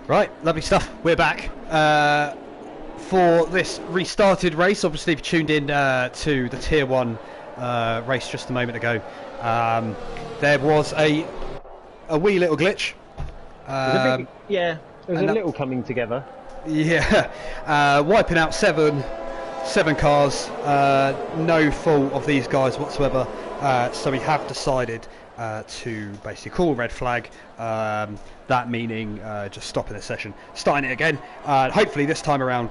Right, lovely stuff. We're back for this restarted race. Obviously, if you tuned in to the Tier 1 race just a moment ago, there was a wee little glitch. There was a little coming together. Yeah, wiping out seven cars, no fault of these guys whatsoever. So we have decided to basically call red flag. That meaning just stopping the session, starting it again. Hopefully this time around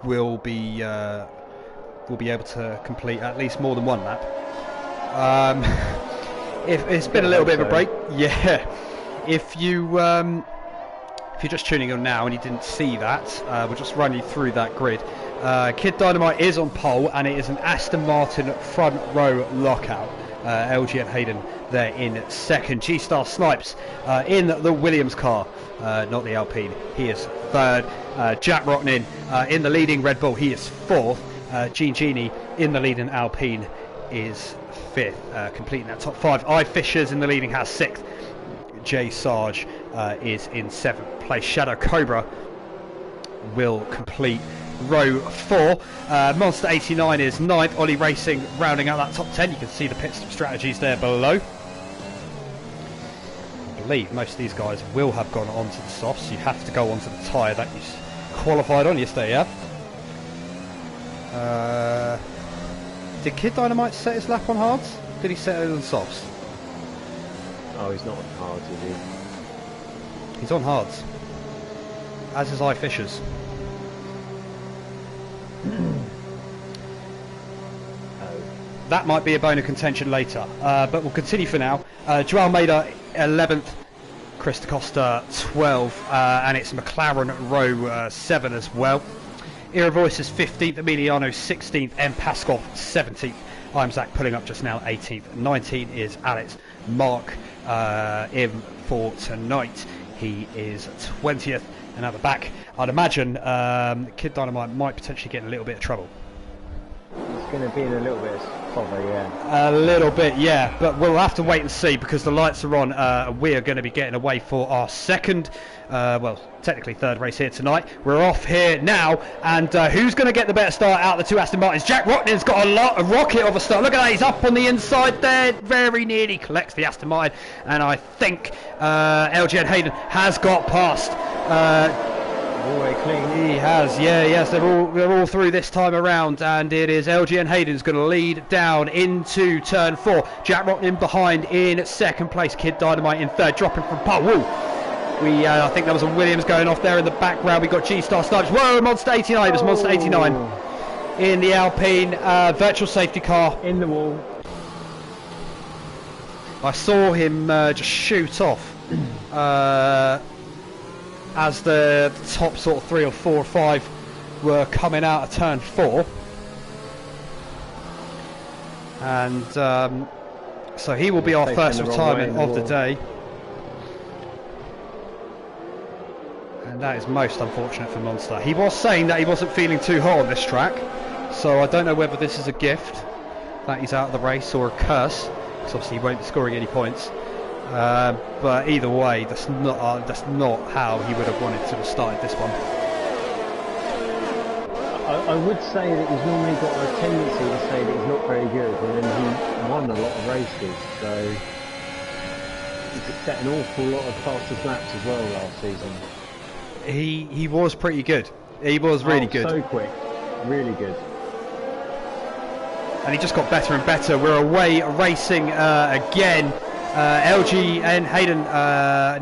we'll be able to complete at least more than one lap. If it's been a little bit of a break, yeah. If you're just tuning in now and you didn't see that, we'll just run you through that grid. Kid Dynamite is on pole, and it is an Aston Martin front row lockout. LG and Hayden there in second. G-Star Snipes in the Williams car, not the Alpine. He is third. Jack Rocknin in the leading Red Bull. He is fourth. Gene Genie in the leading Alpine is fifth, completing that top five. I Fishers in the leading has sixth. Jay Sarge is in seventh place. Shadow Cobra will complete row 4. Monster 89 is 9th. Ollie Racing rounding out that top 10. You can see the pit stop strategies there below. I believe most of these guys will have gone onto the softs. You have to go onto the tyre that you qualified on yesterday, yeah? Did Kid Dynamite set his lap on hards? Did he set it on softs? Oh, he's not on hards, is he? He's on hards. As is I Fishers. That might be a bone of contention later, but we'll continue for now. Joe Almeida 11th, Chris Costa 12th, and it's McLaren row 7 as well. Era Voice is 15th, Emiliano 16th, M Pascal 17th. I'm Zach pulling up just now 18th. 19 is Alex Mark in for tonight. He is 20th, and at the back I'd imagine Kid Dynamite might potentially get in a little bit of trouble. He's going to be in a little bit of bother, yeah. A little bit, yeah, but we'll have to wait and see because the lights are on. We are going to be getting away for our second, well, technically third race here tonight. We're off here now, and who's going to get the better start out of the two Aston Martins? Jack Rocknin's got a rocket of a start. Look at that, he's up on the inside there, very nearly collects the Aston Martin, and I think LG and Hayden has got past. All the way clean. He has, yes, they're all through this time around, and it is LG and Hayden's going to lead down into turn 4. Jack Rocknin behind in second place. Kid Dynamite in third, dropping from pole. Woo! I think there was a Williams going off there in the background. We got G-Star Snipes. Whoa, Monster 89. It was Monster 89 in the Alpine virtual safety car. In the wall. I saw him just shoot off. As the top sort of 3 or 4 or 5 were coming out of turn 4. And so he will be our first retirement of the day. And that is most unfortunate for Monster. He was saying that he wasn't feeling too hot on this track. So I don't know whether this is a gift that he's out of the race or a curse. Because obviously he won't be scoring any points. But either way, that's not how he would have wanted to have started this one. I would say that he's normally got a tendency to say that he's not very good, and then he won a lot of races, so he set an awful lot of fastest laps as well last season. He was pretty good. He was really good. So quick, really good. And he just got better and better. We're away racing again. LG and Hayden,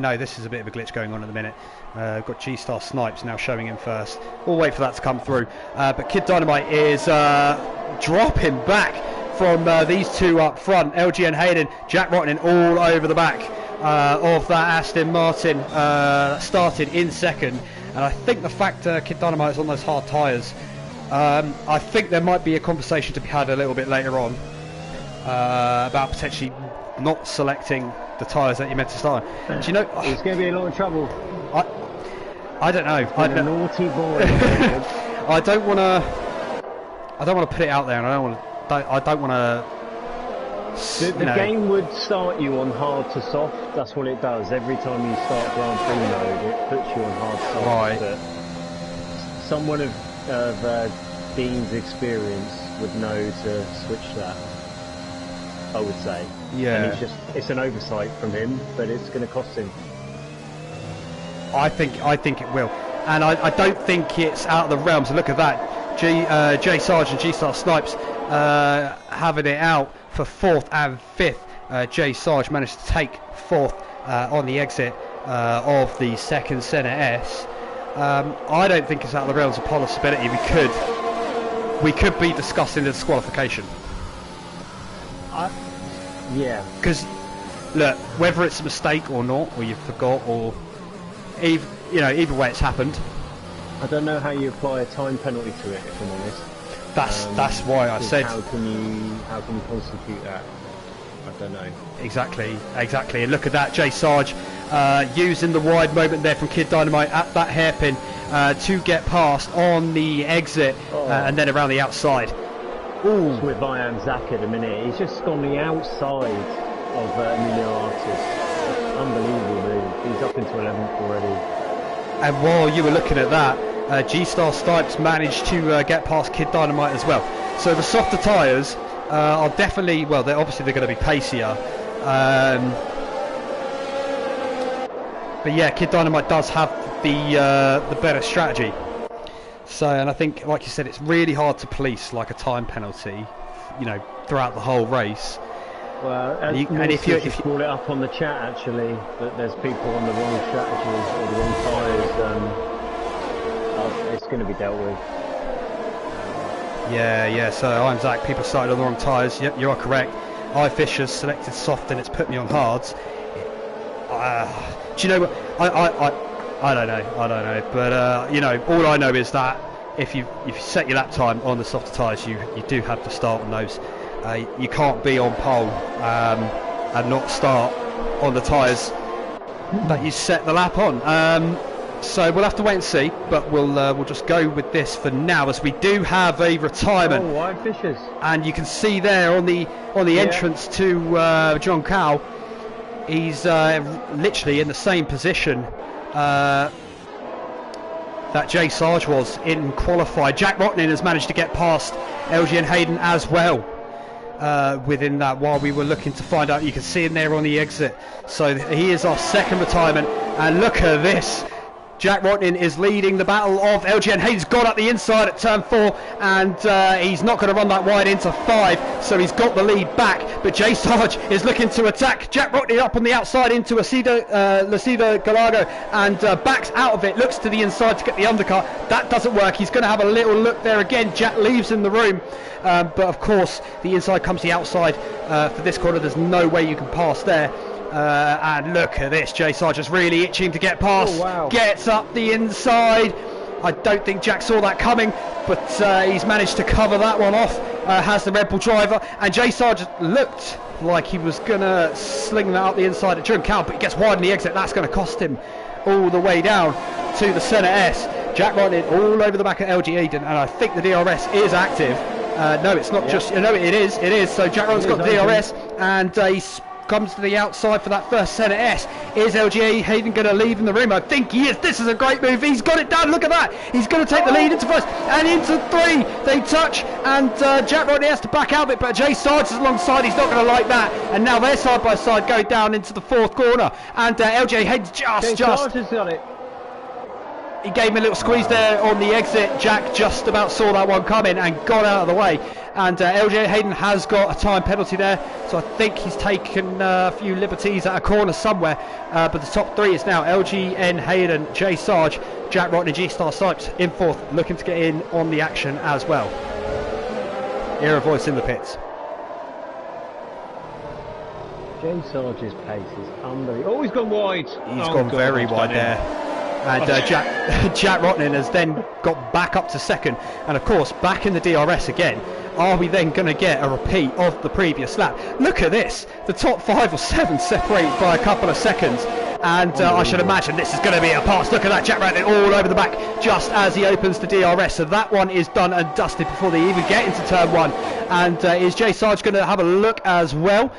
no, this is a bit of a glitch going on at the minute. Got G-Star Snipes now showing him first. We'll wait for that to come through. But Kid Dynamite is dropping back from these two up front. LG and Hayden, Jack Rocknin all over the back of that Aston Martin that started in second. And I think the fact Kid Dynamite is on those hard tyres, I think there might be a conversation to be had a little bit later on about potentially not selecting the tyres that you meant to start on. Do you know? It's going to be a lot of trouble. I don't know. I'm a naughty boy. I don't want to put it out there, and I don't want to The game would start you on hard to soft. That's what it does. Every time you start Grand Prix mode, it puts you on hard to soft. Right. But someone of Dean's experience would know to switch that, I would say. Yeah. And it's an oversight from him, but it's going to cost him. I think it will. And I don't think it's out of the realms. Look at that. Jay Sarge and G-Star Snipes having it out for 4th and 5th. Jay Sarge managed to take 4th on the exit of the second Senna S. I don't think it's out of the realms of possibility. We could be discussing the disqualification. Yeah. Because look, whether it's a mistake or not, or you forgot, or either way it's happened. I don't know how you apply a time penalty to it, if I'm honest. That's why I said. How can you constitute that? I don't know. Exactly. And look at that, Jay Sarge using the wide moment there from Kid Dynamite at that hairpin to get past on the exit and then around the outside. Ooh. It's with Ian Zak at a minute. He's just gone the outside of Emilio Artis. Unbelievable move. He's up into 11th already. And while you were looking at that, G-Star Stipes managed to get past Kid Dynamite as well. So the softer tyres are definitely, well, they're going to be pacier. But yeah, Kid Dynamite does have the better strategy. So, and I think, like you said, it's really hard to police like a time penalty, throughout the whole race. Well, and if you brought it up on the chat actually, that there's people on the wrong strategies or the wrong tyres, it's going to be dealt with. Yeah. So I'm Zach. People started on the wrong tyres. Yep, you are correct. I Fisher's selected soft and it's put me on hards. Do you know what? I don't know. But all I know is that if you set your lap time on the softer tyres, you do have to start on those. You can't be on pole and not start on the tyres that you set the lap on. So we'll have to wait and see, but we'll just go with this for now, as we do have a retirement. Oh, wide Fishers. And you can see there on the entrance to John Cow, he's literally in the same position that Jay Sarge was in qualified. Jack Rotnin has managed to get past LGN Hayden as well within that, while we were looking to find out. You can see him there on the exit. So he is our second retirement, and look at this. Jack Rotnin is leading the battle of LGN. Hayden's got up the inside at turn 4, and he's not going to run that wide into 5, so he's got the lead back. But Jay Sarge is looking to attack Jack Rotnin up on the outside into Lacida Galago, and backs out of it, looks to the inside to get the undercut. That doesn't work. He's going to have a little look there again. Jack leaves in the room, but of course the inside comes the outside for this corner. There's no way you can pass there. And look at this, Jay Sarge is really itching to get past. Oh, wow. Gets up the inside. I don't think Jack saw that coming, but he's managed to cover that one off. Has the Red Bull driver, and Jay Sarge looked like he was going to sling that up the inside at John Cow, but he gets wide in the exit. That's going to cost him all the way down to the centre S. Jack Rotnin all over the back of LG Eden, and I think the DRS is active. No, it's not just... No, it is. So Jack Rotnin's got the DRS, and he's comes to the outside for that first centre S. Is LGA Hayden going to leave in the room? I think he is. This is a great move. He's got it done. Look at that. He's going to take the lead into first and into 3. They touch, and Jack Rodney has to back out of it, but Jay Sarge is alongside. He's not going to like that. And now they're side by side going down into the 4th corner. And LGA Hayden's just. Sarge has got it. He gave him a little squeeze there on the exit. Jack just about saw that one coming and got out of the way. And LJ Hayden has got a time penalty there, so I think he's taken a few liberties at a corner somewhere. But the top 3 is now LGN Hayden, Jay Sarge, Jack Rotney, G-Star Snipes in 4th, looking to get in on the action as well. Hear a voice in the pits. Jay Sarge's pace is unbelievable. Oh, he's gone wide. He's gone very wide there. And Jack Rotnin has then got back up to 2nd, and of course back in the DRS again. Are we then going to get a repeat of the previous lap? Look at this, the top 5 or 7 separated by a couple of seconds, And I should imagine this is going to be a pass. Look at that, Jack Rattlin all over the back just as he opens the DRS. So that one is done and dusted before they even get into turn one. And is Jay Sarge going to have a look as well?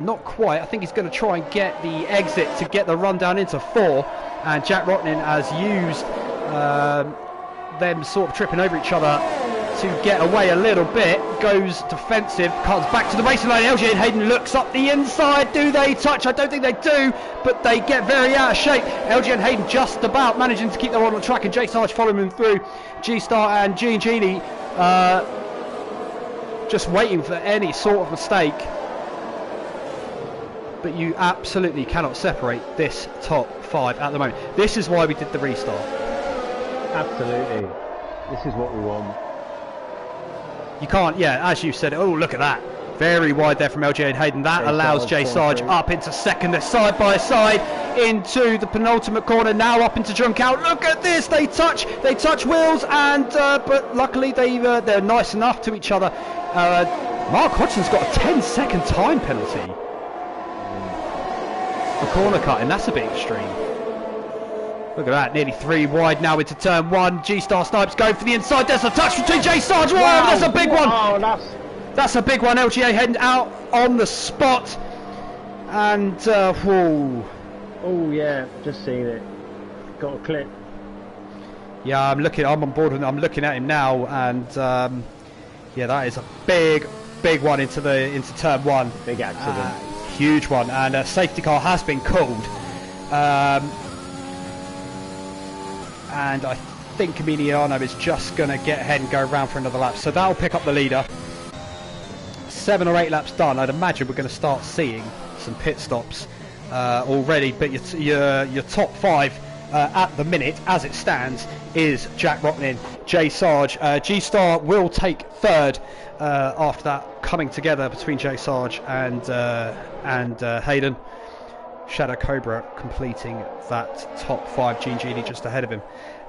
Not quite. I think he's going to try and get the exit to get the run down into 4. And Jack Rattlin has used them sort of tripping over each other to get away a little bit, goes defensive, comes back to the racing line. LJ and Hayden looks up the inside. Do they touch? I don't think they do, but they get very out of shape. LJ and Hayden just about managing to keep them on the track, and Jay Sarge following them through. G-Star and Genie just waiting for any sort of mistake. But you absolutely cannot separate this top 5 at the moment. This is why we did the restart. Absolutely. This is what we want. You can't, yeah, as you said, oh, look at that. Very wide there from LJ and Hayden. That allows Jay Sarge up into second. They're side by side into the penultimate corner. Now up into Drunkout. Look at this. They touch wheels, and but luckily they're nice enough to each other. Mark Hodgson's got a 10-second time penalty for corner cutting. That's a bit extreme. Look at that, nearly 3 wide now into turn 1. G-Star Snipes going for the inside. There's a touch between Jay Sarge. Wow, that's a big one. That's a big one. LGA heading out on the spot. And, whoa. Oh, yeah, just seen it. Got a clip. Yeah, I'm on board with him. I'm looking at him now. And, yeah, that is a big one into turn 1. Big accident. Huge one. And a safety car has been called. And I think Emiliano is just going to get ahead and go around for another lap. So that'll pick up the leader. 7 or 8 laps done. I'd imagine we're going to start seeing some pit stops already. But your top 5 at the minute, as it stands, is Jack Rattlin, Jay Sarge. G-Star will take 3rd after that, coming together between Jay Sarge and Hayden. Shadow Cobra completing that top 5. Genie just ahead of him.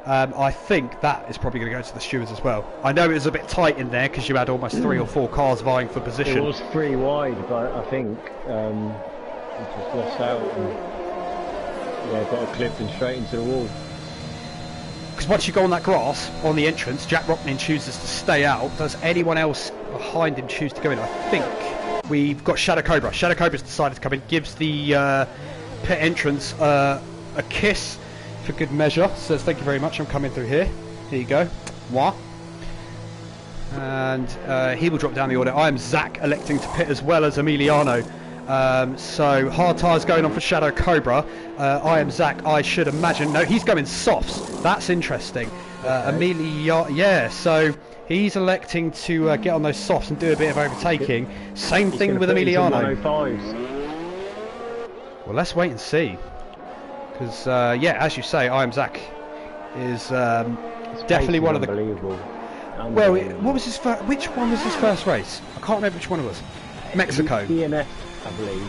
I think that is probably going to go to the stewards as well. I know it was a bit tight in there because you had almost 3 or 4 cars vying for position. It was 3 wide, but I think he just lost out and got a clip and straight into the wall. Because once you go on that grass on the entrance, Jack Rattlin chooses to stay out. Does anyone else behind him choose to go in? I think we've got Shadow Cobra. Shadow Cobra's decided to come in, gives the pit entrance a kiss for good measure. Says thank you very much, I'm coming through here. Here you go. Moi. And he will drop down the order. I am Zach electing to pit as well as Emiliano. So hard tyres going on for Shadow Cobra. I am Zach, I should imagine. No, he's going softs. That's interesting. Yeah, so he's electing to get on those softs and do a bit of overtaking. Same thing with Emiliano. Well, let's wait and see. Because, yeah, as you say, I am Zach is definitely one of the... Well, what was his which one was his first race? I can't remember which one it was. Mexico. DNF, I believe.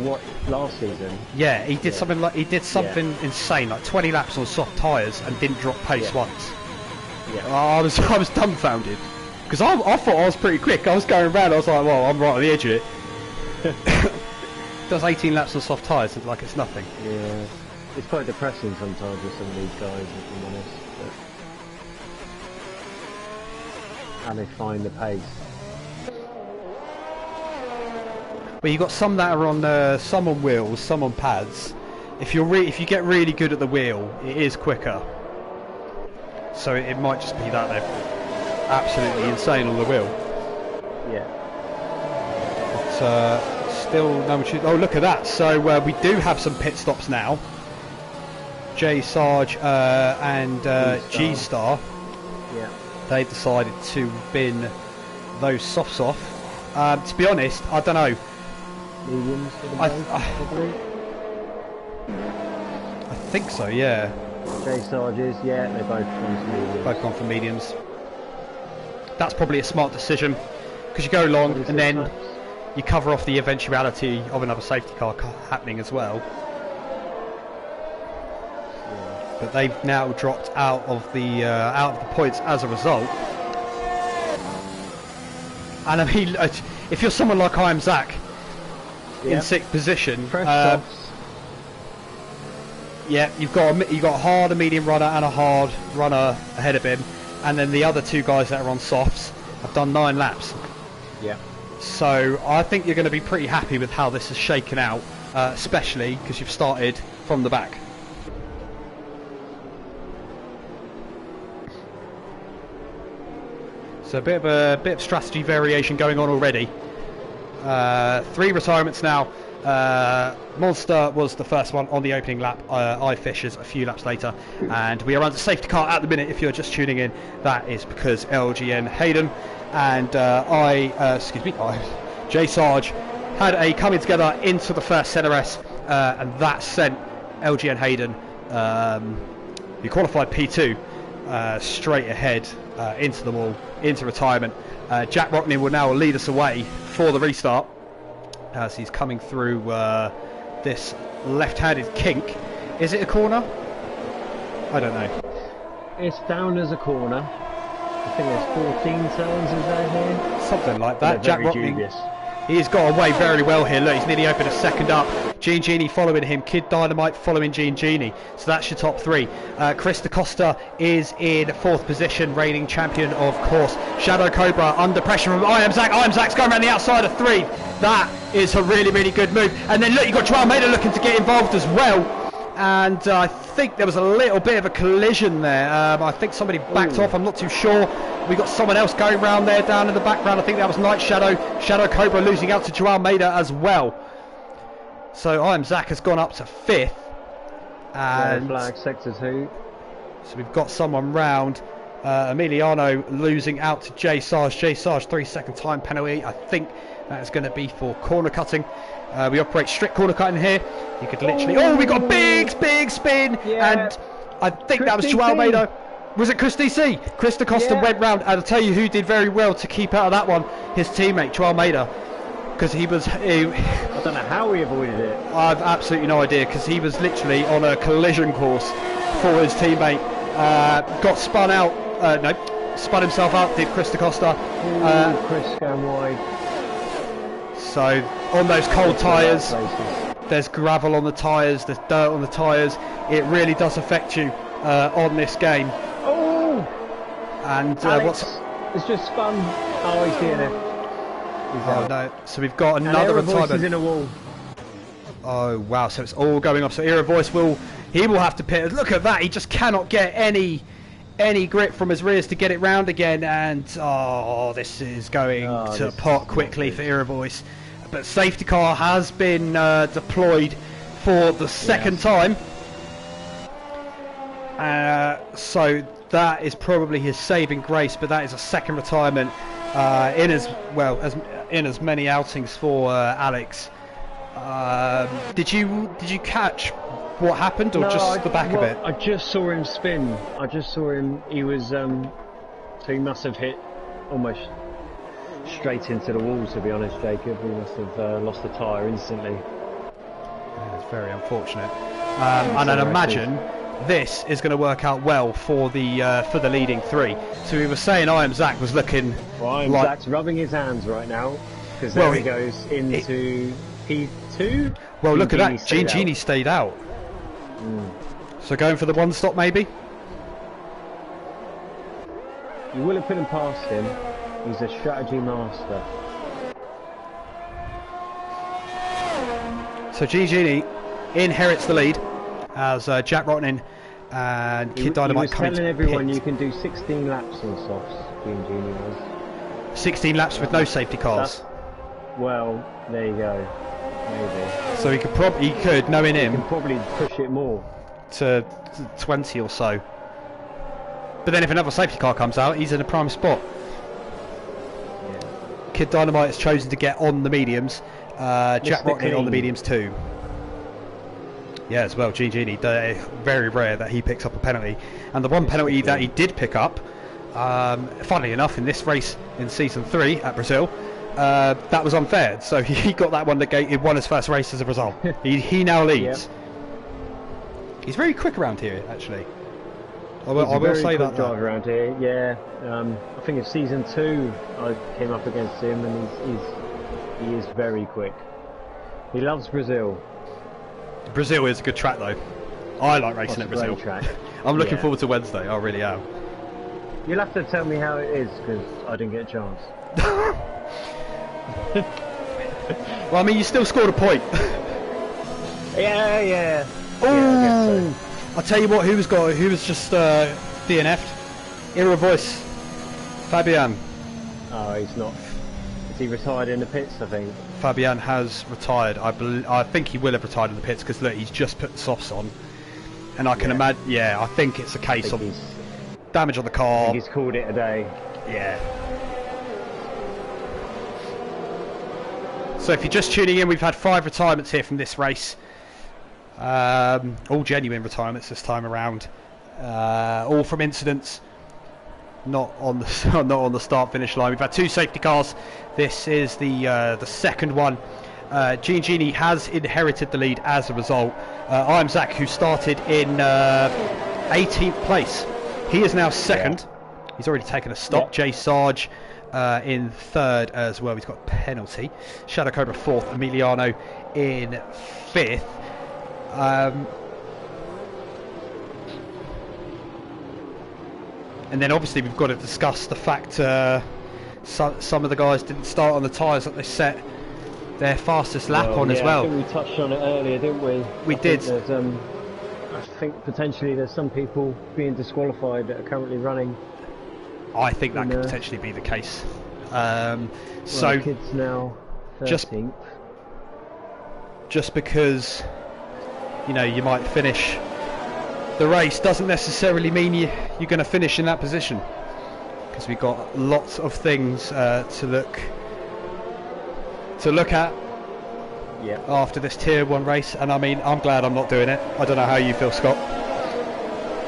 What, last season? Yeah, he did something like insane, like 20 laps on soft tyres and didn't drop pace once. Yeah. I was dumbfounded because I thought I was pretty quick. I was going around. I was like, well, I'm right on the edge of it. Does 18 laps on soft tyres like it's nothing. Yeah, it's quite depressing sometimes with some of these guys, if I'm honest. And they find the pace. Well, you got some that are on some on wheels, some on pads. If you get really good at the wheel, it is quicker. So it might just be that they're absolutely insane on the wheel. Yeah. But still no one should. Oh, look at that! So we do have some pit stops now. Jay Sarge and G-Star. Yeah. They decided to bin those softs off. To be honest, I don't know. Mediums for the I think so, yeah. Jay Sarge's, yeah, they both gone for mediums. Both gone for mediums. That's probably a smart decision because you go along and then you cover off the eventuality of another safety car happening as well. Yeah. But they've now dropped out of the points as a result. And I mean, if you're someone like I am Zach, in 6th position, Yeah, you've got a hard, a medium runner, and a hard runner ahead of him, and then the other two guys that are on softs have done 9 laps. Yeah. So I think you're going to be pretty happy with how this is shaken out, especially because you've started from the back. So a bit of strategy variation going on already. 3 retirements now. Monster was the first one on the opening lap. Fishers a few laps later, and we are under safety car at the minute. If you're just tuning in, that is because LGN Hayden and Jay Sarge had a coming together into the first ZRS, and that sent LGN Hayden, who qualified P2, straight ahead into the wall, into retirement. Jack Rockney will now lead us away for the restart as he's coming through this left-handed kink. Is it a corner? I don't know. It's down as a corner. I think there's 14 turns, is there here? Something like that. They're Jack very Rockney, dubious. he's got away very well here. Look, he's nearly opened a second up. Gene Genie following him. Kid Dynamite following Gene Genie. So that's your top 3. Chris DaCosta is in 4th position, reigning champion, of course. Shadow Cobra under pressure from I Am Zach. I Am Zach's going around the outside of 3. That is a really, really good move. And then look, you've got Joao Maida looking to get involved as well. And I think there was a little bit of a collision there. I think somebody backed off. I'm not too sure. We got someone else going round there down in the background. I think that was Night Shadow. Shadow Cobra losing out to Joao Maida as well. So I Am Zach has gone up to 5th. And flag sector 2. so we've got someone round. Emiliano losing out to Jay Sarge. Jay Sarge 3-second time penalty. I think that is going to be for corner cutting. We operate strict corner cutting here. You could literally... Oh, we got a big spin. Yeah. And I think Chris that was DC. Joao Maida. Was it Chris DC? Chris DaCosta went round. And I'll tell you who did very well to keep out of that one. His teammate, Joao Maida. Because he was... I don't know how he avoided it. I've absolutely no idea, because he was literally on a collision course for his teammate. Got spun out. Spun himself out, did Chris DaCosta. Chris going wide. So on those cold tyres, there's gravel on the tyres, there's dirt on the tyres. It really does affect you on this game. Oh! And Alex it's just spun. Oh, he's DNF. Oh no! So we've got another retirement. In a wall. Oh wow! So it's all going off. So Era Voice will have to pit. Look at that! He just cannot get any grip from his rears to get it round again. And this is going to pot quickly for Era Voice. But safety car has been deployed for the second time. So that is probably his saving grace. But that is a second retirement in as many outings for Alex. Did you catch what happened, or just the back of it? I just saw him spin. I just saw him. He was so he must have hit almost straight into the wall. To be honest, Jacob, he must have lost the tyre instantly. Yeah, it's very unfortunate. And I'd imagine this is going to work out well for the leading 3. So we were saying I Am Zach was looking. Well, I Am Zach's rubbing his hands right now because there he goes into P2. Well, look at that. Gene Genie stayed out. So going for the one stop maybe. You will have put him past him. He's a strategy master. So Gene Genie inherits the lead as Jack Rotten and Kid Dynamite coming to telling everyone pit. you can do 16 laps on softs. Gene Genie was 16 laps with no safety cars. Well, there you go. Maybe. So he could, knowing him, he can probably push it more to 20 or so. But then if another safety car comes out, he's in a prime spot. Yeah. Kid Dynamite has chosen to get on the mediums. Jack Rotten on the mediums too. Yeah, as well, Gene Genie. Very rare that he picks up a penalty. And the one penalty that he did pick up, funnily enough, in this race in Season 3 at Brazil, that was unfair. So he got that one that he won his first race as a result. he now leads. Yep. He's very quick around here, actually. I will say that. Driver around here, yeah. I think in Season 2 I came up against him, and he is very quick. He loves Brazil. Brazil is a good track though. I like racing at Brazil. Track. I'm looking forward to Wednesday. I really am. You'll have to tell me how it is because I didn't get a chance. Well, I mean, you still scored a point. Yeah. Oh, I guess so. I'll tell you what. Who was just DNF'd? Era voice. Fabian. Oh, he's not. Is he retired in the pits? I think. Fabian has retired. I think he will have retired in the pits because look, he's just put the softs on, and I can imagine. Yeah, I think it's a case of damage on the car. I think he's called it a day. Yeah. So if you're just tuning in, we've had 5 retirements here from this race. All genuine retirements this time around. All from incidents. Not on the start finish line. We've had 2 safety cars. This is the second one. Gini has inherited the lead as a result. I'm Zach, who started in 18th place. He is now second. Yeah. He's already taken a stop. Yeah. Jay Sarge in third as well. He's got a penalty. Shadow Cobra fourth. Emiliano in fifth. And then obviously we've got to discuss the fact some of the guys didn't start on the tyres that they set their fastest lap on as well. I think we touched on it earlier, didn't we? We did. I think potentially there's some people being disqualified that are currently running. I think that could potentially be the case. So kids now 13th. Just because you might finish the race doesn't necessarily mean you're going to finish in that position, because we've got lots of things to look at after this tier 1 race, and I mean, I'm glad I'm not doing it. I don't know how you feel, Scott.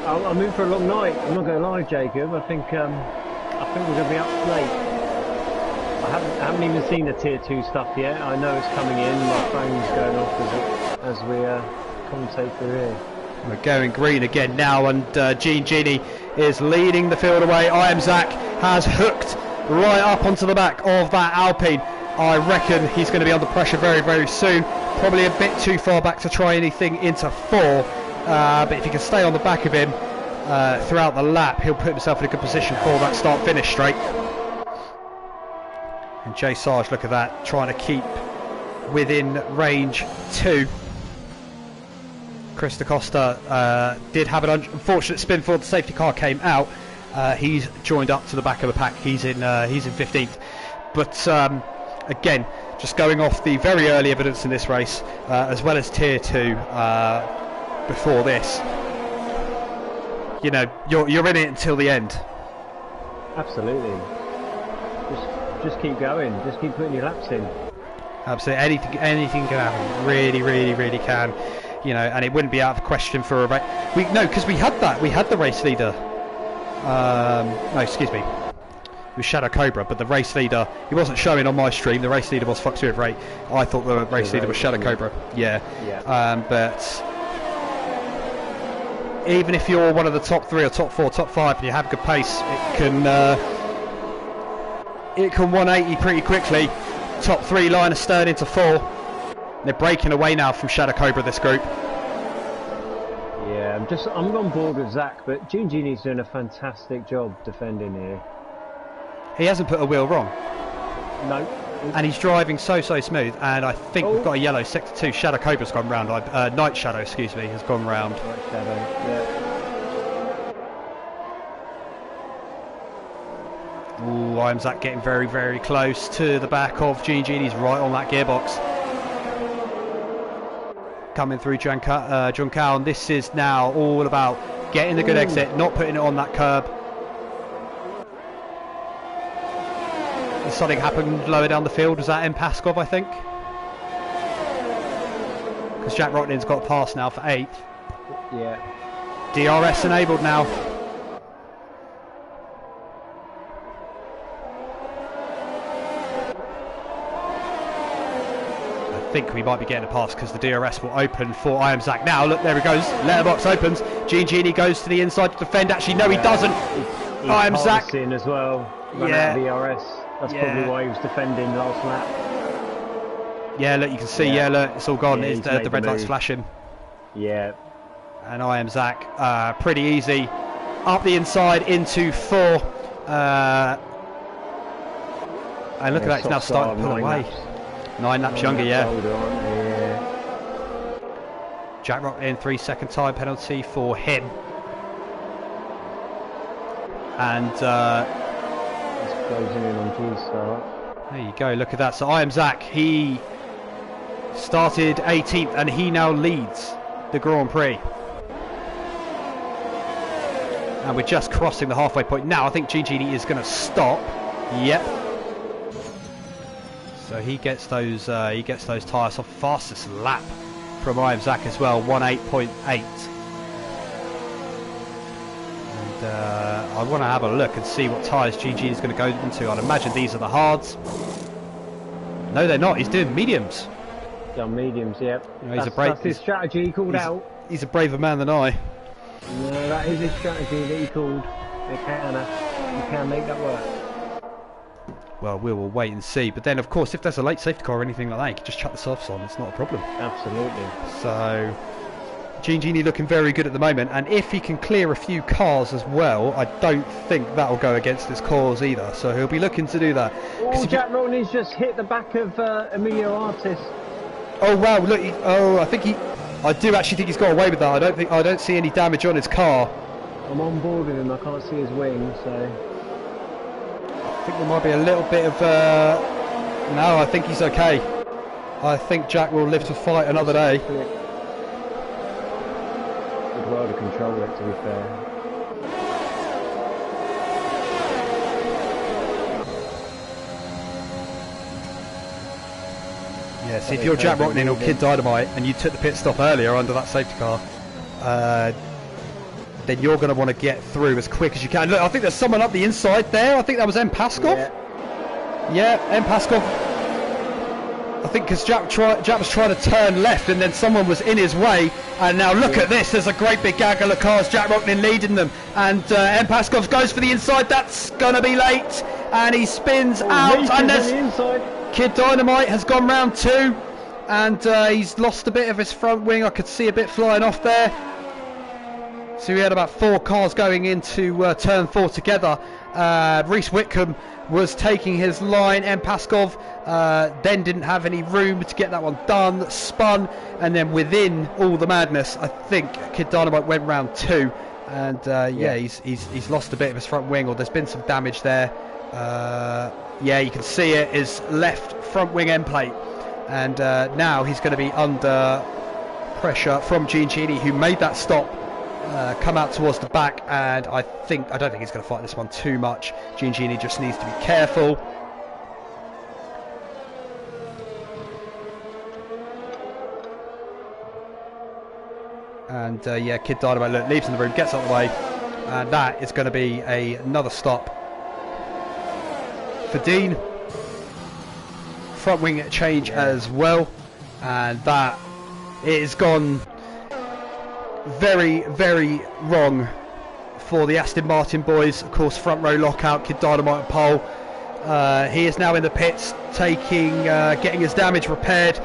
I'm in for a long night. I'm not going to lie, Jacob. I think we're going to be up late. I haven't even seen the tier 2 stuff yet. I know it's coming in. My phone's going off as we commentate through here. We're going green again now, and Gini is leading the field away. I Am Zach has hooked right up onto the back of that Alpine. I reckon he's going to be under pressure very, very soon. Probably a bit too far back to try anything into 4, but if he can stay on the back of him throughout the lap, he'll put himself in a good position for that start-finish straight. And Jay Sarge, look at that, trying to keep within range 2. Chris DaCosta did have an unfortunate spin before the safety car came out. He's joined up to the back of the pack. He's in 15th. But again, just going off the very early evidence in this race, as well as tier 2 before this, you're in it until the end. Absolutely. Just keep going. Just keep putting your laps in. Absolutely. Anything can happen. Really, really, really can. And it wouldn't be out of question for a race. Because we had that. We had the race leader. No, excuse me. It was Shadow Cobra, but the race leader, he wasn't showing on my stream. The race leader was Fox with Ray. I thought the race leader was Shadow Cobra. Yeah. But even if you're one of the top 3 or top 4, top 5, and you have good pace, it can 180 pretty quickly. Top 3 line of Stern into 4. They're breaking away now from Shadow Cobra, this group. Yeah, I'm on board with Zach, but Gini's doing a fantastic job defending here. He hasn't put a wheel wrong. No. And he's driving so smooth, and I think we've got a yellow sector 2. Shadow Cobra's gone round. Night Shadow, excuse me, has gone round. Night Shadow, yeah. Ooh, I'm Zach getting very, very close to the back of Gini. He's right on that gearbox. Coming through John Cow, and this is now all about getting the good exit, not putting it on that curb. Something happened lower down the field. Was that M. Paskov, I think? Because Jack Rotnin's got past now for 8th. Yeah. DRS enabled now. I think we might be getting a pass because the DRS will open for I Am Zach now. Look, there he goes. Letterbox opens. Gini goes to the inside to defend. Actually, no, he doesn't. I Am Zach in as well. Run out of DRS. That's probably why he was defending last lap. Yeah, look, you can see. Yeah, look, it's all gone. The red light's flashing. Yeah. And I am Zach. Pretty easy. Up the inside into 4. And look at that, it's now starting to pull away. 9 laps younger, yeah. Jack Rocklin, 3-second time penalty for him. And he's closing in on G-start. There you go, look at that. So I am Zach. He started 18th and he now leads the Grand Prix. And we're just crossing the halfway point now. I think Gini is going to stop. Yep. So he gets those tyres off. Fastest lap from I am Zach as well, 1:08.8. And I want to have a look and see what tyres Gini is going to go into. I'd imagine these are the hards. No, they're not. He's doing mediums. Done mediums, yep. You know, that's his strategy he called out. He's a braver man than I. No, that is his strategy that he called. You can make that work. Well, we will wait and see. But then, of course, if there's a late safety car or anything like that, you can just chuck the softs on. It's not a problem. Absolutely. So, Gini looking very good at the moment. And if he can clear a few cars as well, I don't think that will go against his cause either. So he'll be looking to do that. Oh, Jack Rotney's just hit the back of Emilio Artis. Oh wow! Look, I do actually think he's got away with that. I don't see any damage on his car. I'm on board with him. I can't see his wing, so I think there might be a little bit of. No, I think he's okay. I think Jack will live to fight another day. Did well to control it, to be fair. Yeah, see, if you're Jack Rocklin or Kid Dynamite and you took the pit stop earlier under that safety car, then you're going to want to get through as quick as you can. Look, I think there's someone up the inside there. I think that was M. Paskov. Yeah, M. Paskov. I think because Jack was trying to turn left and then someone was in his way. And now look at this. There's a great big gaggle of cars. Jack Rocklin leading them. And M. Paskov goes for the inside. That's going to be late. And he spins out. And there's the inside. Kid Dynamite has gone round 2. And he's lost a bit of his front wing. I could see a bit flying off there. So we had about 4 cars going into turn 4 together. Reese Whitcomb was taking his line. M. Paskov then didn't have any room to get that one done, spun, and then within all the madness, I think Kid Dynamite went round 2. And yeah, he's lost a bit of his front wing, or there's been some damage there. Yeah, you can see it, his left front wing end plate. And now he's going to be under pressure from Gini, who made that stop. Come out towards the back, and I don't think he's going to fight this one too much. Gini just needs to be careful. And yeah, Kid Dynamite, look, leaves in the room, gets out of the way, and that is going to be another stop for Dean. Front wing change as well, and that is gone very, very wrong for the Aston Martin boys. Of course, front row lockout, Kid Dynamite pole. He is now in the pits, getting his damage repaired.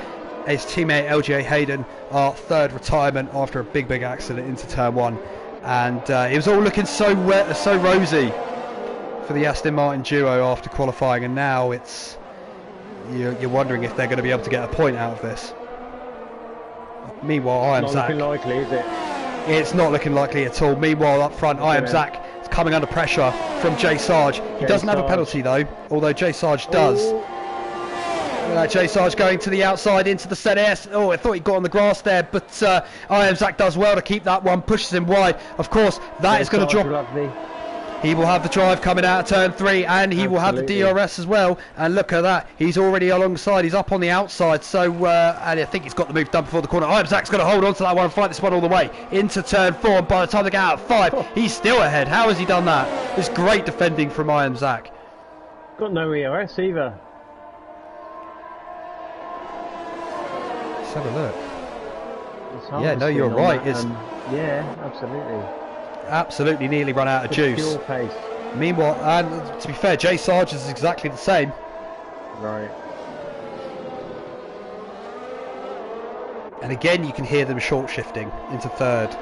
His teammate LGA Hayden, our 3rd retirement after a big accident into turn 1, and it was all looking so rosy for the Aston Martin duo after qualifying, and now you're wondering if they're going to be able to get a point out of this. Meanwhile, I am Zach. Not looking likely, is it? It's not looking likely at all. Meanwhile, up front, I am Zach. It's coming under pressure from Jay Sarge. He doesn't have a penalty though, although Jay Sarge does. Jay Sarge going to the outside into the ZS. Oh, I thought he got on the grass there, but I am Zach does well to keep that one, pushes him wide. Of course, that is going to drop. He will have the drive coming out of turn 3, and he will have the DRS as well. And look at that, he's already alongside, he's up on the outside. So, and I think he's got the move done before the corner. I am Zach's going to hold on to that one and fight this one all the way into turn 4. And by the time they get out of 5, he's still ahead. How has he done that? It's great defending from I am Zach. Got no EOS either. Let's have a look. Yeah, no, you're right. Yeah, absolutely. Absolutely nearly run out of juice. Pure pace. Meanwhile, and to be fair, Jay Sarge is exactly the same. Right. And again, you can hear them short shifting into 3rd.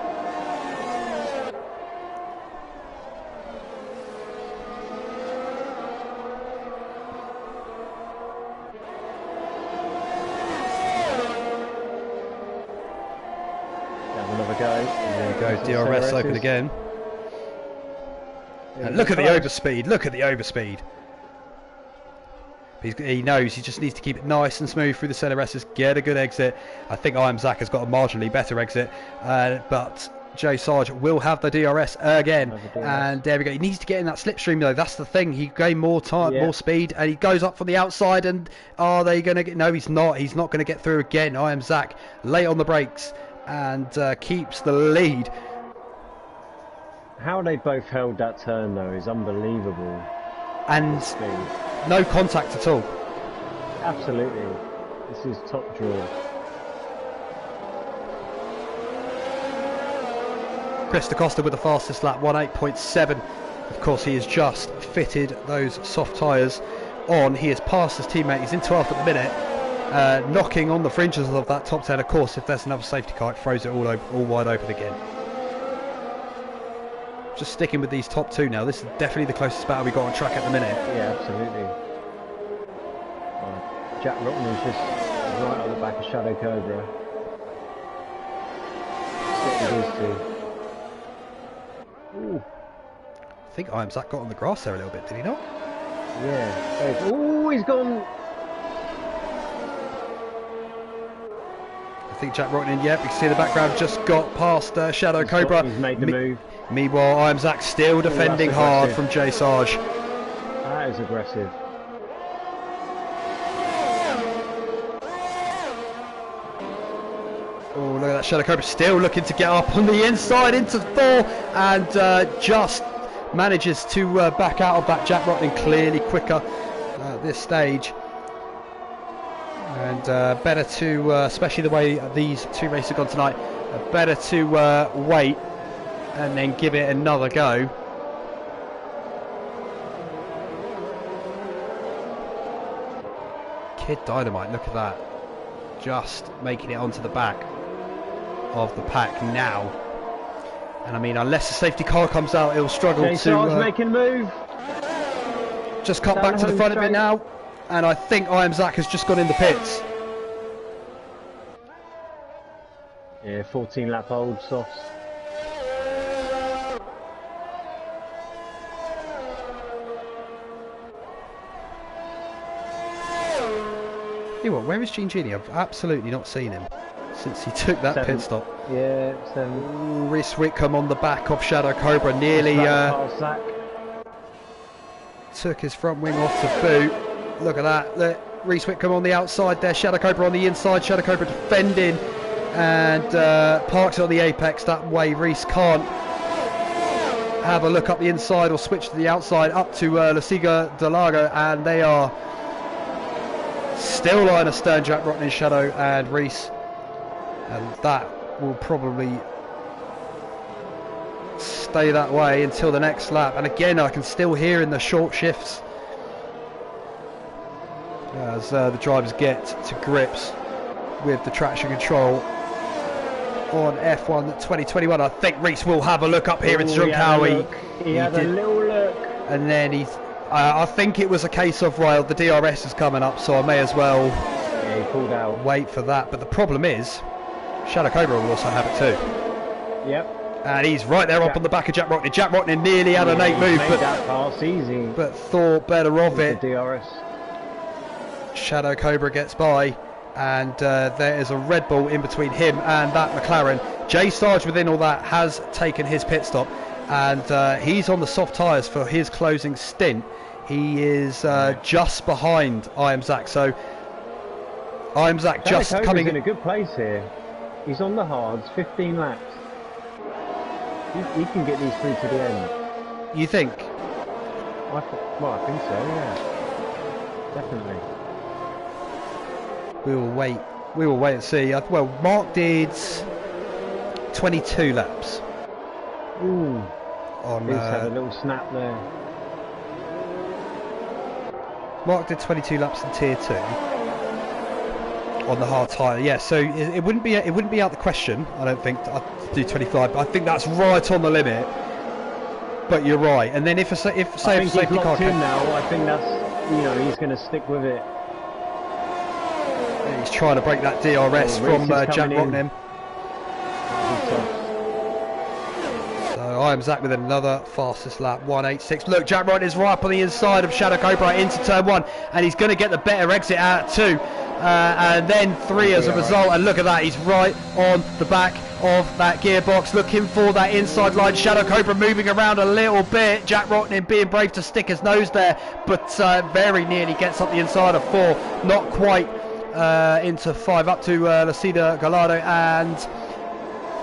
go. There you go, DRS open again. And look at the overspeed, look at the overspeed. He knows he just needs to keep it nice and smooth through the CRSs, get a good exit. I think I Am Zach has got a marginally better exit, but Jay Sarge will have the DRS again. And there we go. He needs to get in that slipstream though. That's the thing. He gained more time, more speed, and he goes up from the outside. And are they going to get? No, he's not. He's not going to get through again. I Am Zach late on the brakes and keeps the lead. How they both held that turn though is unbelievable. And no contact at all. Absolutely. This is top draw. Chris DaCosta with the fastest lap, 1:08.7. Of course, he has just fitted those soft tyres on. He has passed his teammate. He's in 12th at the minute, knocking on the fringes of that top 10. Of course, if there's another safety car, it throws it all wide open again. Just sticking with these top two now. This is definitely the closest battle we got on track at the minute. Yeah, absolutely. Jack Rockman's just right on the back of Shadow Cobra. Ooh. I think I Am Zach got on the grass there a little bit, did he not? Yeah. Oh, he's gone. I think Jack Rockman, yep, you can see in the background, just got past Shadow Cobra. He's made the move. Meanwhile, I Am Zach still defending hard from Jay Sarge. That is aggressive. Oh, look at that Shadow Cobra still looking to get up on the inside into 4 and just manages to back out of that. Jack Rockman clearly quicker at this stage. And better to, especially the way these two races have gone tonight, better to wait and then give it another go. Kid Dynamite, look at that. Just making it onto the back of the pack now. And I mean, unless the safety car comes out, he'll struggle to making move. Just cut back to the front of it now. And I think I Am Zach has just gone in the pits. Yeah, 14 lap hold, softs. You know what, where is Gene Genie? I've absolutely not seen him since he took that pit stop. Yeah, Rhys Whitcomb on the back of Shadow Cobra nearly took his front wing off the boot. Look at that. Look, Rhys Whitcomb on the outside there, Shadow Cobra on the inside, Shadow Cobra defending and parks it on the apex. That way Rhys can't have a look up the inside or switch to the outside up to La Siga de Lago, and they are still lying astern, Jack Rockman, Shadow and Rhys, and that will probably stay that way until the next lap. And again, I can still hear in the short shifts as the drivers get to grips with the traction control on F1 2021. I think Rhys will have a look up here in Zhongkawi. He had a little look, and then he's I think it was a case of, well, the DRS is coming up, so I may as well he pulled out. Wait for that. But the problem is, Shadow Cobra will also have it too. Yep. And he's right there up on the back of Jack Rockman. Jack Rockman nearly had an 8 move, but thought better of it. The DRS. Shadow Cobra gets by, and there is a Red Bull in between him and that McLaren. Jay Sarge, within all that, has taken his pit stop, and he's on the soft tyres for his closing stint. He is just behind I Am Zach, so I Am Zach just coming in a good place here. He's on the hards, 15 laps. He can get these through to the end. You think? I think so, yeah. Definitely. We will wait and see. Well, Mark did 22 laps. Ooh. On, he's had a little snap there. Mark did 22 laps in tier 2 on the hard tyre. Yeah, so it wouldn't be out the question. I don't think to do 25. But I think that's right on the limit. But you're right. And then if say a safety car came now, I think that's he's going to stick with it. He's trying to break that DRS from Jack Rockman. So I am Zach with another fastest lap, 1:86. Look, Jack Wright is right up on the inside of Shadow Cobra into turn 1, and he's going to get the better exit out at 2, and then 3 as a result. And look at that, he's right on the back of that gearbox, looking for that inside line. Shadow Cobra moving around a little bit. Jack Rotnin being brave to stick his nose there, but very nearly gets up the inside of 4, not quite into 5, up to Lucida Gallardo, and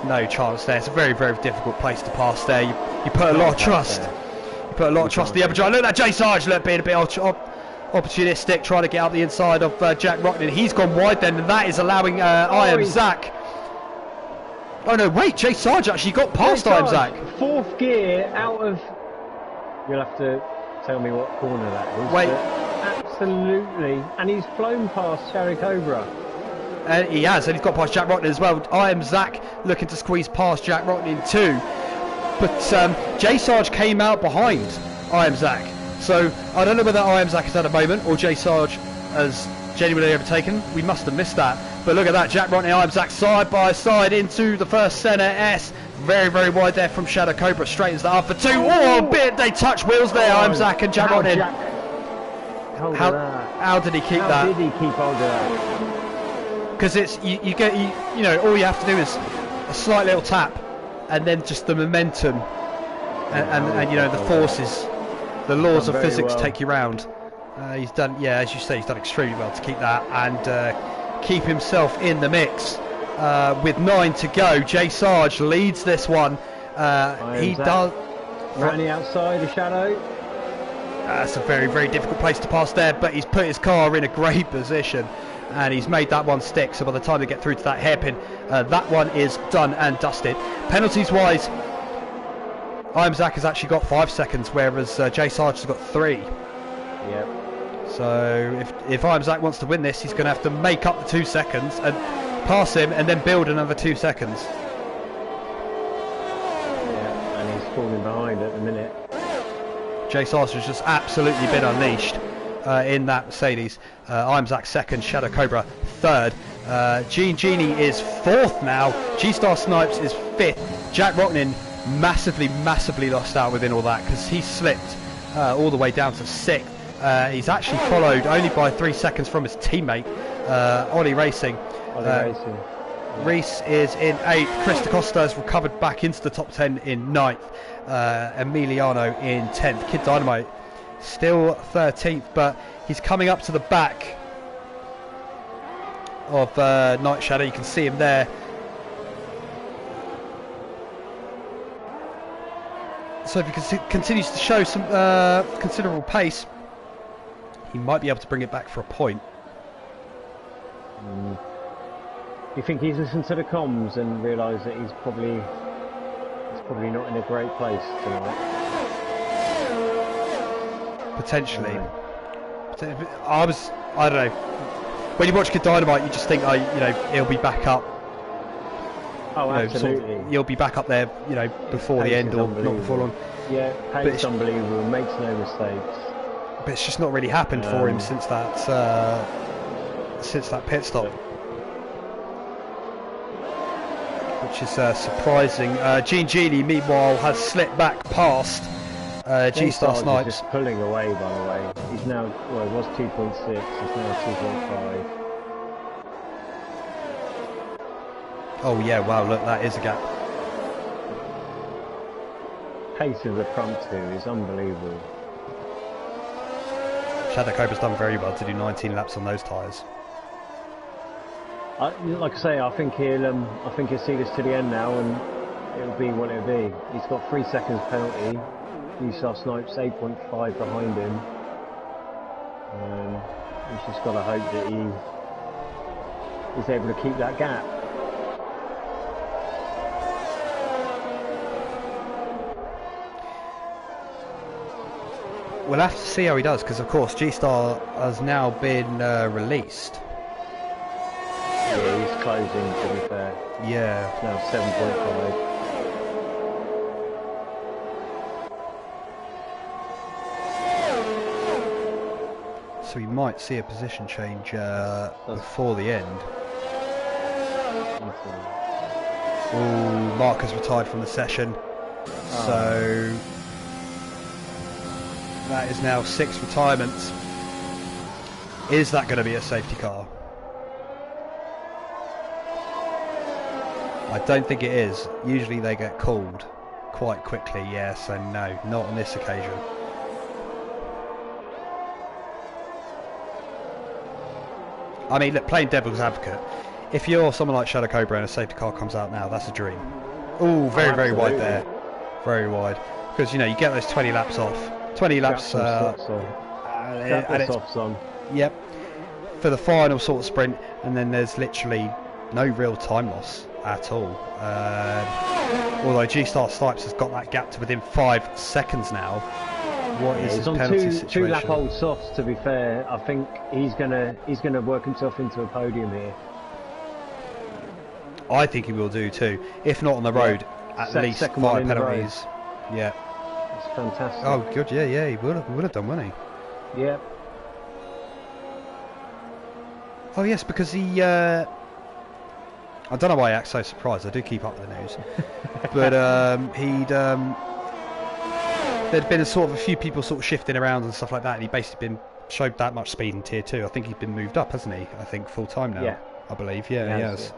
no chance there. It's a very, very difficult place to pass there. You put a lot of trust. You put a lot of trust in the other driver. Look at that Jay Sarge, look, being a bit opportunistic, trying to get up the inside of Jack Rotnin. He's gone wide then, and that is allowing I Am Zach. Oh no, wait, Jay Sarge actually got past I Am Zach. 4th gear out of... You'll have to tell me what corner that is. Wait. Absolutely. And he's flown past Shadow Cobra. He has, and he's got past Jack Rotnin as well. I Am Zach looking to squeeze past Jack Rotnin too. But Jay Sarge came out behind I Am Zach. So I don't know whether I Am Zach has had a moment or Jay Sarge has genuinely overtaken. We must have missed that. But look at that, Jack Rotnin, I Am Zach side by side into the first centre S. Very, very wide there from Shadow Cobra. Straightens that up for 2. Oh, a bit, they touch wheels there, I Am Zach and Jack Rotnin. How did he keep that? How did he keep hold of that? Because it's you know, all you have to do is a slight little tap, and then just the momentum, and you know, the forces, the laws of physics take you round. He's done, yeah, as you say, he's done extremely well to keep that and keep himself in the mix. With 9 to go, Jay Sarge leads this one. He does. Running outside of Shadow. That's a very, very difficult place to pass there, but he's put his car in a great position. And he's made that one stick, so by the time they get through to that hairpin, that one is done and dusted. Penalties wise, I Am Zach has actually got 5 seconds, whereas Jay Sarge has got 3. Yep. So if I Am Zach wants to win this, he's going to have to make up the 2 seconds and pass him, and then build another 2 seconds. Yeah, and he's falling behind at the minute. Jay Sarge has just absolutely been unleashed. In that Mercedes. I Am Zach 2nd, Shadow Cobra 3rd, Genie is 4th now, G-Star Snipes is 5th, Jack Rotnin massively lost out within all that because he slipped all the way down to 6th. He's actually followed only by 3 seconds from his teammate, Ollie Racing. Reese is in 8th, Chris DaCosta has recovered back into the top 10 in 9th, Emiliano in 10th, Kid Dynamite still 13th, but he's coming up to the back of Night Shadow. You can see him there. So if he continues to show some considerable pace, he might be able to bring it back for a point. You think he's listened to the comms and realised that he's probably not in a great place tonight? Potentially. I don't know. When you watch Kid Dynamite, you just think, you know, he'll be back up. Oh, absolutely. Sort of, he'll be back up there, you know, before the end or not before long. Yeah, pace unbelievable, makes no mistakes. But it's just not really happened for him since that pit stop, which is surprising. Genie, meanwhile, has slipped back past G-Star Snipes. Just pulling away, by the way. He's now, well, it was 2.6, he's now 2.5. Oh yeah, wow, look, that is a gap. Pace of the front two is unbelievable. Shadow Cobra's done very well to do 19 laps on those tyres. Like I say, I think he'll see this to the end now, and it'll be what it'll be. He's got 3 seconds penalty. G-Star Snipes 8.5 behind him. He's just got to hope that he is able to keep that gap. We'll have to see how he does, because of course G-Star has now been released. Yeah, he's closing, to be fair. Yeah. It's now 7.5. So we might see a position change before the end. Oh, Mark has retired from the session. So that is now 6 retirements. Is that going to be a safety car? I don't think it is. Usually they get called quite quickly, yes and no. Not on this occasion. I mean, look, playing devil's advocate, if you're someone like Shadow Cobra and a safety car comes out now, that's a dream. Oh, very wide there. Very wide. Because, you know, you get those 20 laps off. 20 laps... and it's on. Yep. For the final sort of sprint, and then there's literally no real time loss at all. Although G-Star Snipes has got that gap to within 5 seconds now. What is his penalty situation? Two lap old softs, to be fair. I think he's gonna work himself into a podium here. I think he will do too. If not on the road, at least 5 penalties. Yeah. It's fantastic. Oh, good. Yeah. He would have done, wouldn't he? Yeah. Oh yes, because he. I don't know why I act so surprised. I do keep up with the news, but there'd been a few people sort of shifting around and stuff like that, and he basically showed that much speed in tier 2. I think he's been moved up, hasn't he? I think full time now. Yeah. I believe. Yeah, he has.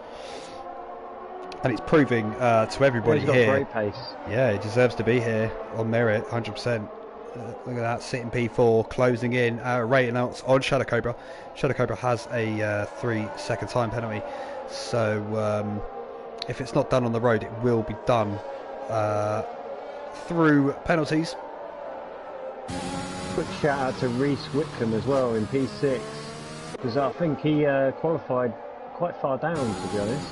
And it's proving to everybody he's got here. Great pace. Yeah, he deserves to be here on merit, 100%. Look at that, sitting P4, closing in, rating out on Shadow Cobra. Shadow Cobra has a 3-second time penalty, so if it's not done on the road, it will be done through penalties. Quick shout out to Reese Whitcomb as well in P6, because I think he qualified quite far down, to be honest.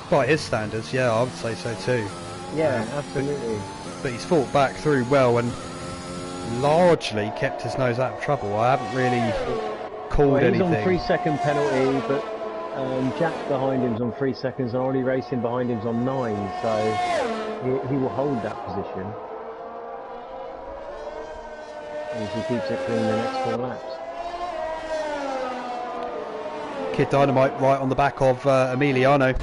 By his standards, yeah, I would say so too. Yeah, absolutely. But he's fought back through well and largely kept his nose out of trouble. I haven't really called anything. He's on 3-second penalty, but Jack behind him's on 3 seconds and Ollie Racing behind him's on 9, so he will hold that position. And if he keeps it clean the next 4 laps. Kid Dynamite right on the back of Emiliano.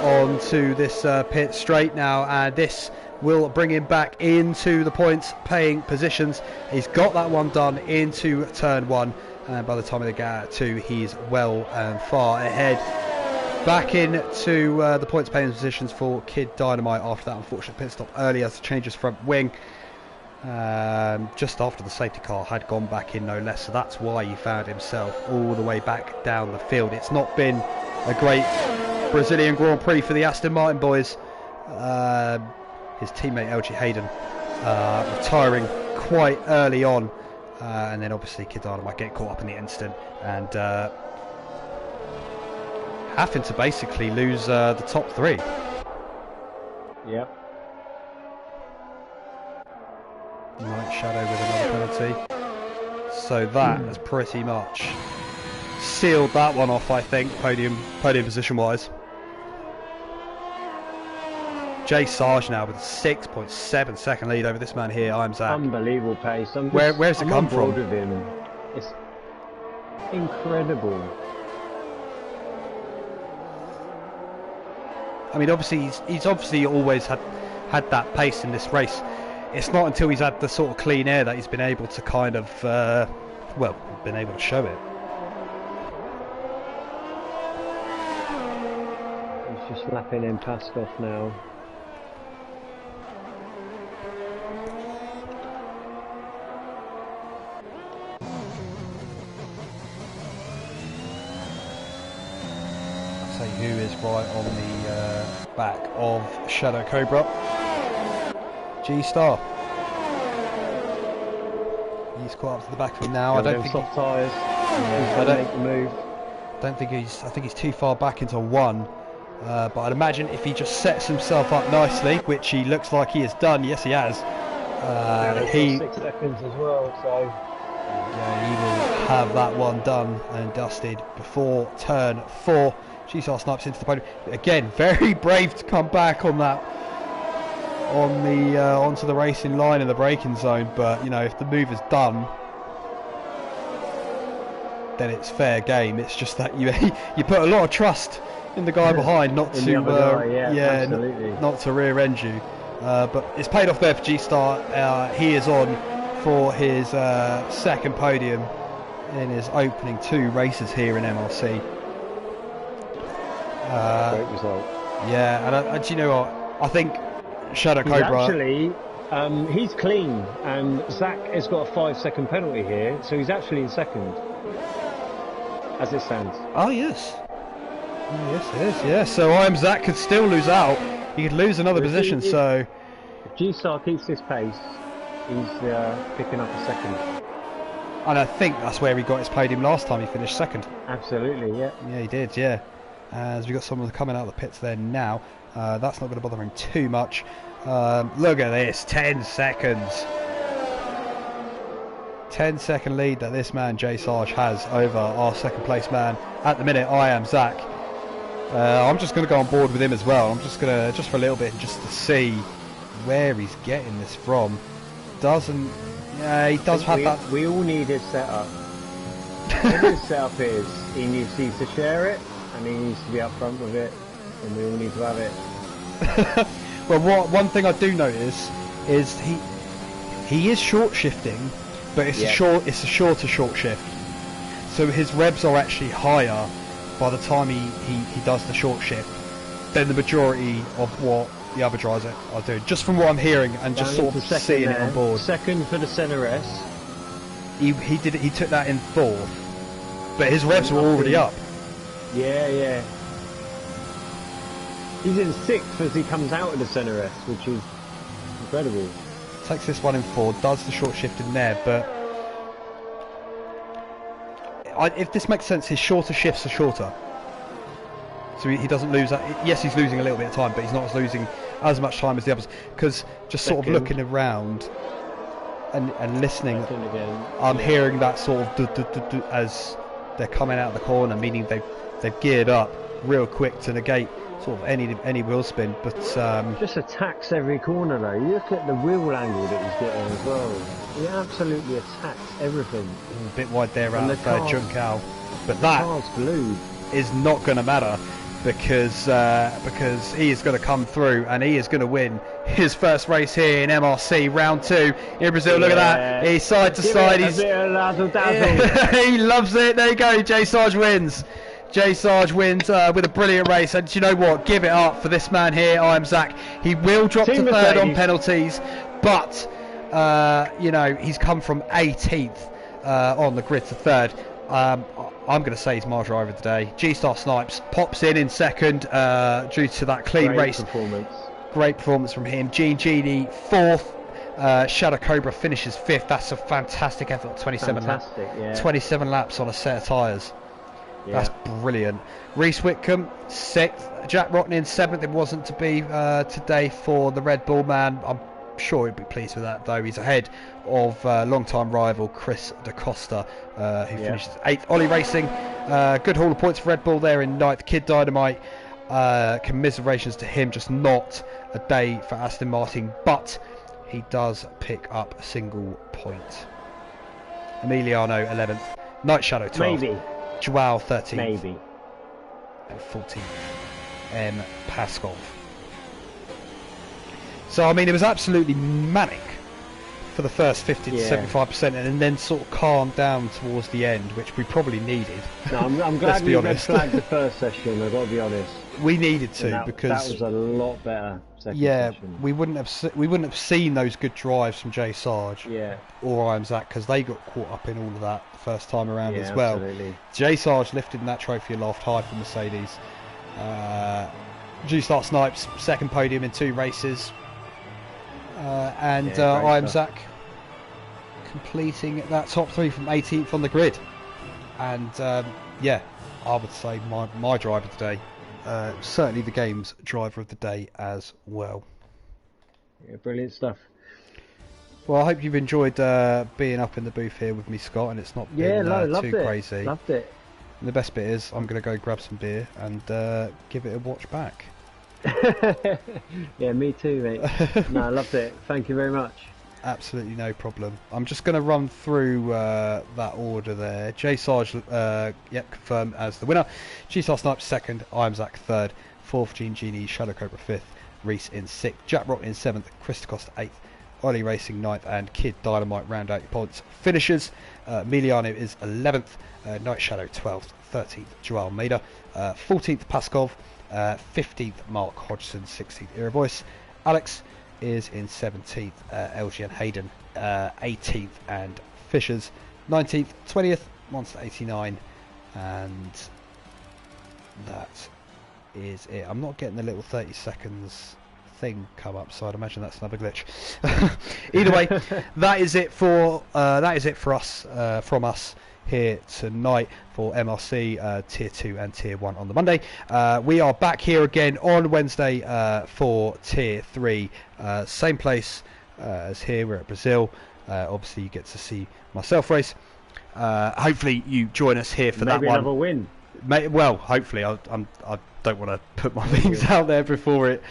Onto this pit straight now, and this will bring him back into the points paying positions. He's got that one done into turn 1, and by the time they get to, he's well and far ahead. Back into the points paying positions for Kid Dynamite after that unfortunate pit stop earlier to change his front wing. Just after the safety car had gone back in, no less, so that's why he found himself all the way back down the field. It's not been a great Brazilian Grand Prix for the Aston Martin boys. His teammate LG Hayden retiring quite early on, and then obviously Kid Dynamite getting caught up in the incident and having to basically lose the top 3. Yep. Night Shadow with another penalty. So that has pretty much sealed that one off, I think, podium position wise. Jay Sarge now with a 6.7 second lead over this man here, I'm Zach. Unbelievable pace. Where's it come from? With him. It's incredible. I mean, obviously he's obviously always had that pace in this race. It's not until he's had the sort of clean air that he's been able to kind of, been able to show it. He's just lapping in Paskov now. I'll say who is right on the back of Shadow Cobra. G-Star. He's caught up to the back of him now. I don't think soft tyres. He's going to make the move. I think he's too far back into 1. But I'd imagine if he just sets himself up nicely, which he looks like he has done, yes he has. He 6 seconds as well, so yeah, he will have that one done and dusted before turn 4. G-Star snipes into the podium again. Very brave to come back on that. On the onto the racing line in the braking zone, but you know, if the move is done, then it's fair game. It's just that you you put a lot of trust in the guy behind not In to the other guy, absolutely. not to rear end you. But it's paid off there for G-Star. He is on for his second podium in his opening 2 races here in MRC. Great result. Yeah, and do you know what? I think Shadow Cobra... Actually, he's clean, and Zach has got a 5-second penalty here, so he's actually in second, as it stands. Oh, yes. Oh, yes, it is, yeah. So Zach could still lose out. He could lose another position, so... If G-Star keeps this pace, he's picking up a second. And I think that's where he got his podium last time he finished second. Absolutely, yeah. Yeah, he did, yeah. As we've got someone coming out of the pits there now. That's not going to bother him too much. Look at this, 10 seconds. 10-second lead that this man, Jay Sarge, has over our second place man. At the minute, I am Zach. I'm just going to go on board with him as well. I'm just going to, just for a little bit, just to see where he's getting this from. Yeah, he does have that. We all need his setup. Whatever his setup is, he needs to share it, and he needs to be up front with it, and we all need to have it. Well, one thing I do notice is he is short shifting, but it's a shorter short shift. So his revs are actually higher by the time he does the short shift than the majority of what the other drivers are doing. Just from what I'm hearing and just sort of seeing it on board. Second for the Senna S. He took that in 4th, but his revs were already up. Yeah. He's in 6th as he comes out of the Senna S, which is incredible. Takes this one in 4, does the short shift in there, but if this makes sense, his shorter shifts are shorter. So he doesn't lose that. Yes, he's losing a little bit of time, but he's not losing as much time as the others. Because just sort of looking around and listening, I'm hearing that sort of as they're coming out of the corner, meaning they've geared up real quick to negate sort of any wheel spin. But just attacks every corner though. You look at the wheel angle that he's getting as well. He absolutely attacks everything. A bit wide there out of Junkow, but that is not going to matter. Because he is going to come through and he is going to win his first race here in MRC round 2 in Brazil. Look at that, he's side to side. He's he loves it. There you go. Jay Sarge wins. Jay Sarge wins with a brilliant race, and you know what? Give it up for this man here. I am Zach. He will drop to 3rd on penalties, but you know, he's come from 18th on the grid to 3rd. I'm going to say he's my driver of the day. G-Star Snipes pops in 2nd due to that clean race. Great performance from him. Genie 4th. Shadow Cobra finishes 5th. That's a fantastic effort. 27 laps on a set of tyres. Yeah. That's brilliant. Reese Whitcomb 6th. Jack Rotnin 7th. It wasn't to be today for the Red Bull man. I'm sure he'd be pleased with that though. He's ahead of long-time rival Chris DaCosta, who finishes 8th. Ollie Racing, good haul of points for Red Bull there in 9th. Kid Dynamite, commiserations to him, just not a day for Aston Martin, but he does pick up a single point. Emiliano 11th, Night Shadow 12th, maybe. Joao 13th, maybe, and 14th, M. Paskov. So I mean, it was absolutely manic for the first 50 to 75%, and then sort of calmed down towards the end, which we probably needed. No, I'm glad we red flagged the first session. I've got to be honest. We needed to, because that was a lot better. Session. we wouldn't have seen those good drives from Jay Sarge or I Am Zach, because they got caught up in all of that the first time around as well. Absolutely. Jay Sarge lifted that trophy aloft high for Mercedes. G-Star Snipes 2nd podium in 2 races. I Am Zach completing that top 3 from 18th on the grid, and I would say my driver today, certainly the game's driver of the day as well. Yeah, brilliant stuff. Well, I hope you've enjoyed being up in the booth here with me, Scott, and it's not been too crazy. Loved it. And the best bit is I'm going to go grab some beer and give it a watch back. Yeah, me too, mate. No, I loved it. Thank you very much. Absolutely no problem. I'm just going to run through that order there. J Sarge, yep, confirmed as the winner. G-Star Snipe second, I'm Zach third, fourth Gene Genie, Shadow Cobra fifth, Reese in sixth, Jack Rock in seventh, Chris Costa eighth, Ollie Racing ninth, and Kid Dynamite round out your points finishers. Miliano is 11th, Night Shadow 12th, 13th Joel Almeida, 14th Paskov, 15th Mark Hodgson, 16th Irabois. Alex is in 17th, LG and Hayden 18th, and Fishers 19th, 20th Monster 89, and that is it. I'm not getting the little 30 seconds thing come up, so I'd imagine that's another glitch. Either way, that is it for us from us here tonight for MRC Tier 2 and Tier 1 on the Monday. We are back here again on Wednesday for Tier 3. Same place as here. We're at Brazil. Obviously, you get to see myself race. Hopefully, you join us here for that one. Maybe another win. Well, hopefully. I don't want to put my things out there before it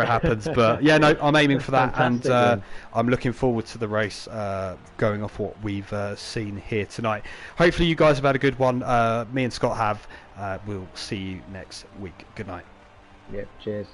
happens, but yeah, no, I'm aiming for that, and I'm looking forward to the race, going off what we've seen here tonight. Hopefully you guys have had a good one. Me and Scott have. We'll see you next week. Good night. Yep, cheers.